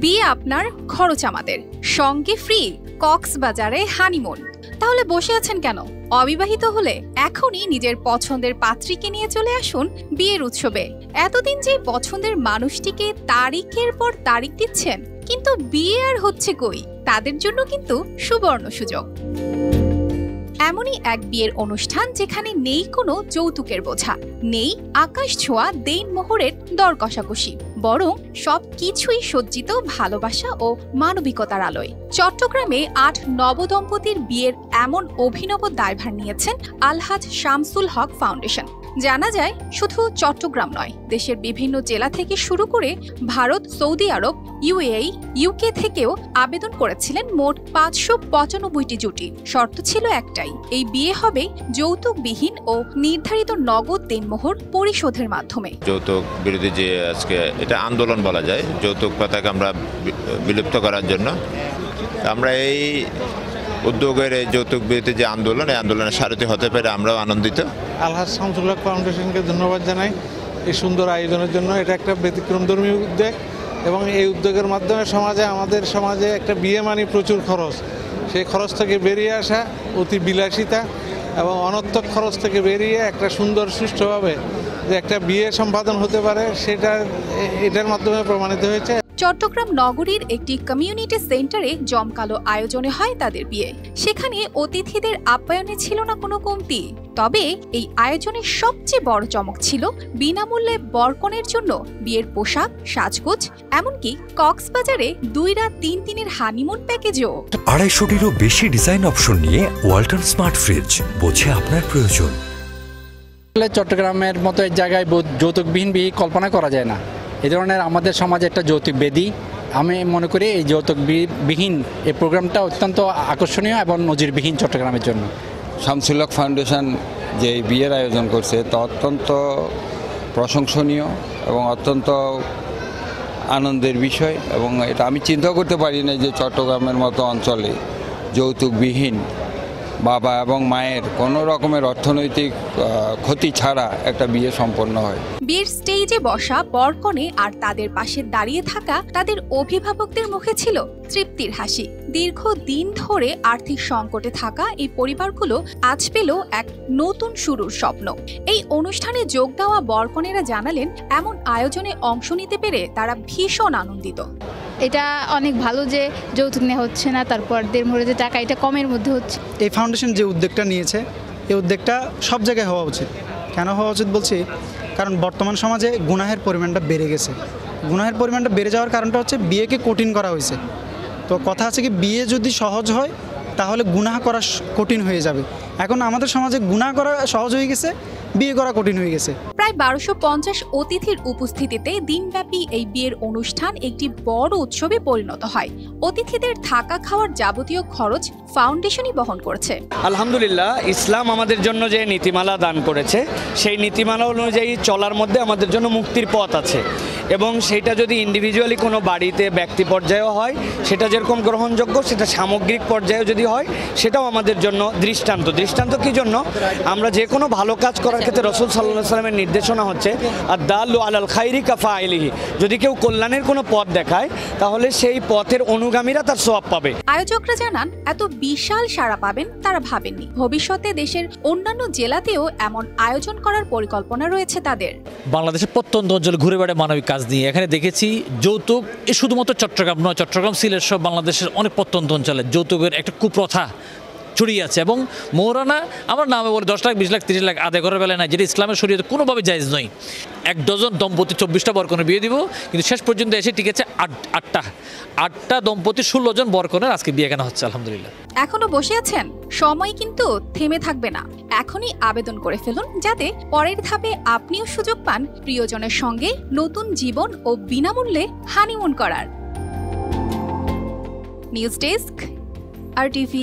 বিয়ে আপনার, খরচ আমাদের, সঙ্গে ফ্রি কক্সবাজারে হানিমুন। তাহলে বসে আছেন কেন? অবিবাহিত হলে এখনই নিজের পছন্দের পাত্রীকে নিয়ে চলে আসুন বিয়ের উৎসবে। এতদিন যে পছন্দের মানুষটিকে তারিখের পর তারিখ দিচ্ছেন, কিন্তু বিয়ে আর হচ্ছে কই? তাদের জন্য কিন্তু সুবর্ণ সুযোগ। এমনই এক বিয়ের অনুষ্ঠান যেখানে নেই কোনো যৌতুকের বোঝা, নেই আকাশ ছোঁয়া দেনমোহরের দর কষাকষি, বরং সবকিছুই সজ্জিত ভালোবাসা ও মানবিকতার আলোয়। চট্টগ্রামে ৮ নবদম্পতির বিয়ের এমন অভিনব দায়ভার নিয়েছেন আলহাজ শামসুল হক ফাউন্ডেশন। জানা যায়, শুধু চট্টগ্রাম নয়, দেশের বিভিন্ন জেলা থেকে শুরু করে ভারত, সৌদি আরব, ইউএই, ইউকে থেকেও আবেদন করেছিলেন মোট ৫৯৫টি জুটি। শর্ত ছিল একটাই, এই বিয়ে হবে যৌতুকবিহীন ও নির্ধারিত নগদ দেনমোহর পরিশোধের মাধ্যমে। যৌতুক বিরোধী যে আজকে এটা আন্দোলন বলা যায়, যৌতুক প্রথাকে আমরা বিলুপ্ত করার জন্য আমরা এই উদ্যোগের এই যৌতুক বিরোধী যে আন্দোলন, এই আন্দোলনের সারথি হতে পেরে আমরাও আনন্দিত। আলহাজ শামসুল হক ফাউন্ডেশনকে ধন্যবাদ জানাই এই সুন্দর আয়োজনের জন্য। এটা একটা ব্যতিক্রমধর্মী উদ্যোগ এবং এই উদ্যোগের মাধ্যমে আমাদের সমাজে একটা বিয়ে মানে প্রচুর খরচ, সেই খরচ থেকে বেরিয়ে আসা, অতি বিলাসিতা এবং অনর্থক খরচ থেকে বেরিয়ে একটা সুন্দর সুষ্ঠুভাবে যে একটা বিয়ে সম্পাদন হতে পারে, এটার মাধ্যমে প্রমাণিত হয়েছে। চট্টগ্রাম নগরীর একটি কমিউনিটি সেন্টারে জমকালো আয়োজনে হয় তাদের বিয়ে। সেখানে অতিথিদের আপ্যায়নে ছিল না কোনো কমতি। তবে এই আয়োজনের সবচেয়ে বড় চমক ছিল বিনামূল্যে বরকনের জন্য বিয়ের পোশাক, সাজগোজ, এমনকি কক্সবাজারে 2 রাত 3 দিনের হানিমুন প্যাকেজও। 250টিরও বেশি ডিজাইন অপশন নিয়ে ওয়ালটন স্মার্ট ফ্রিজ, বোঝে আপনার প্রয়োজন। চট্টগ্রামের মতো এক জায়গায় যৌতুকবিহীন বিয়ে কল্পনা করা যায় না। এই ধরনের আমাদের সমাজে একটা যৌতুক বেদি। আমি মনে করি এই যৌতুকবিহীন এই প্রোগ্রামটা অত্যন্ত আকর্ষণীয় এবং নজিরবিহীন চট্টগ্রামের জন্য। শামসুল হক ফাউন্ডেশন যে বিয়ের আয়োজন করছে তা অত্যন্ত প্রশংসনীয় এবং অত্যন্ত আনন্দের বিষয়, এবং এটা আমি চিন্তাও করতে পারি না যে চট্টগ্রামের মতো অঞ্চলে যৌতুকবিহীন বাবা এবং মায়ের কোনো রকমের অর্থনৈতিক ক্ষতি ছাড়া একটা বিয়ে সম্পন্ন হয়। বিয়ের স্টেজে বসা বরকনে আর তাদের পাশে দাঁড়িয়ে থাকা তাদের অভিভাবকদের মুখে ছিল তৃপ্তির হাসি। দীর্ঘদিন ধরে আর্থিক সংকটে থাকা এই পরিবারগুলো আজ পেল এক নতুন শুরুর স্বপ্ন। এই অনুষ্ঠানে যোগ দেওয়া বরকনেরা জানালেন, এমন আয়োজনে অংশ নিতে পেরে তারা ভীষণ আনন্দিত। এটা অনেক ভালো যে যৌতুক নেওয়া হচ্ছে না, তারপর দেড়মোহরের যে টাকা এটা কমের মধ্যে হচ্ছে। এই ফাউন্ডেশন যে উদ্যোগটা নিয়েছে, এই উদ্যোগটা সব জায়গায় হওয়া উচিত। কেন হওয়া উচিত বলছি, কারণ বর্তমান সমাজে গুনাহের পরিমাণটা বেড়ে গেছে। গুনাহের পরিমাণটা বেড়ে যাওয়ার কারণটা হচ্ছে বিয়েকে কঠিন করা হয়েছে। তো কথা আছে কি, বিয়ে যদি সহজ হয় তাহলে গুনাহ করা কঠিন হয়ে যাবে। এখন আমাদের সমাজে গুনাহ করা সহজ হয়ে গেছে, বিয়ে করা কঠিন হয়ে গেছে। প্রায় 1250 অতিথির উপস্থিতিতে দিনব্যাপী এই বিয়ের অনুষ্ঠান একটি বড় উৎসবে পরিণত হয়। অতিথিদের থাকা খাওয়ার যাবতীয় খরচ ফাউন্ডেশনই বহন করছে। আলহামদুলিল্লাহ, ইসলাম আমাদের জন্য যে নীতিমালা দান করেছে, সেই নীতিমালা অনুযায়ী চলার মধ্যে আমাদের জন্য মুক্তির পথ আছে, এবং সেটা যদি ইন্ডিভিজুয়ালি কোনো বাড়িতে ব্যক্তি পর্যায়েও হয় সেটা যেরকম গ্রহণযোগ্য, সেটা সামগ্রিক পর্যায়েও যদি হয় সেটাও আমাদের জন্য দৃষ্টান্ত। দৃষ্টান্ত কি জন্য? আমরা যে কোনো ভালো কাজ করার ক্ষেত্রে রাসূল সাল্লাল্লাহু আলাইহি ওয়াসাল্লামের নির্দেশনা হচ্ছে আদ-দাল্লু আলাল খাইরি কাফাইলিহি, যদি কেউ কল্যাণের কোনো পথ দেখায় তাহলে সেই পথের অনুগামীরা তার সওয়াব পাবে। আয়োজকরা জানান, এত বিশাল সাড়া পাবেন তারা ভাবেননি। ভবিষ্যতে দেশের অন্যান্য জেলাতেও এমন আয়োজন করার পরিকল্পনা রয়েছে তাদের। বাংলাদেশের প্রত্যন্ত অঞ্চলে ঘুরে বেড়ায় মানবিক কাজ নিয়ে এখানে দেখেছি যৌতুক শুধুমাত্র চট্টগ্রাম নয়, চট্টগ্রাম, সিলেট সব বাংলাদেশের অনেক প্রত্যন্ত অঞ্চলে যৌতুকের একটা কুপ্রথা ছড়িয়ে আছে। এবং মৌরানা আমার নামে বলে 10 লাখ, 20 লাখ, 30 লাখ আদায় করার বেলায় নাই, যেটা ইসলামের শরীয়তে কোনোভাবে জায়েজ নয়। 1 ডজন দম্পতি 24টা বরকনের বিয়ে দিব, কিন্তু শেষ পর্যন্ত এসে টিকেছে 8টা দম্পতি 16 জন বরকনের আজকে বিয়ে কেনা হচ্ছে। আলহামদুলিল্লাহ। এখনো বসে আছেন? সময় কিন্তু থেমে থাকবে না। এখনই আবেদন করে ফেলুন, যাতে পরের ধাপে আপনিও সুযোগ পান প্রিয়জনের সঙ্গে নতুন জীবন ও বিনামূল্যে হানিমুন করার। News desk, RTV।